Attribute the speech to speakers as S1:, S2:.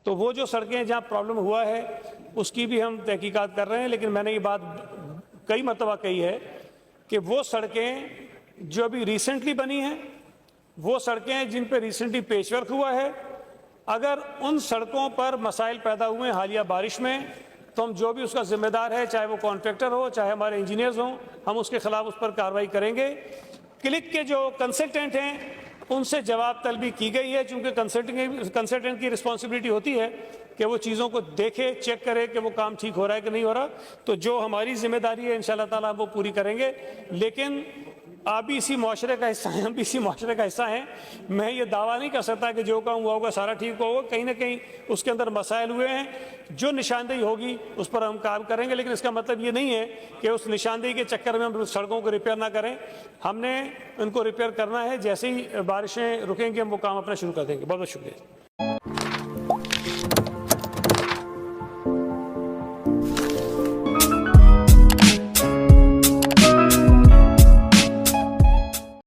S1: तो वो जो सड़कें जहाँ प्रॉब्लम हुआ है उसकी भी हम तहकीकात कर रहे हैं। लेकिन मैंने ये बात कई मरतबा कही है कि वो सड़कें जो अभी रिसेंटली बनी हैं, वो सड़कें जिन पे रिसेंटली पेचवर्क हुआ है, अगर उन सड़कों पर मसाइल पैदा हुए हैं हालिया बारिश में, तो हम जो भी उसका जिम्मेदार है, चाहे वो कॉन्ट्रैक्टर हो चाहे हमारे इंजीनियर्स हों, हम उसके खिलाफ उस पर कार्रवाई करेंगे। क्लिक के जो कंसल्टेंट हैं उनसे जवाब तलबी की गई है, चूँकि कंसल्टेंट की रिस्पॉन्सिबिलिटी होती है कि वो चीज़ों को देखे, चेक करे कि वो काम ठीक हो रहा है कि नहीं हो रहा। तो जो हमारी जिम्मेदारी है इंशाअल्लाह ताला हम वो पूरी करेंगे। लेकिन आप भी इसी माशरे का हिस्सा हैं, हम भी इसी माशरे का हिस्सा हैं। मैं ये दावा नहीं कर सकता कि जो काम हुआ होगा सारा ठीक होगा, कहीं ना कहीं उसके अंदर मसाइल हुए हैं। जो निशानदेही होगी उस पर हम काम करेंगे, लेकिन इसका मतलब ये नहीं है कि उस निशानदेही के चक्कर में हम सड़कों को रिपेयर ना करें। हमने उनको रिपेयर करना है, जैसे ही बारिशें रुकेंगी हम वो काम अपना शुरू कर देंगे। बहुत बहुत शुक्रिया।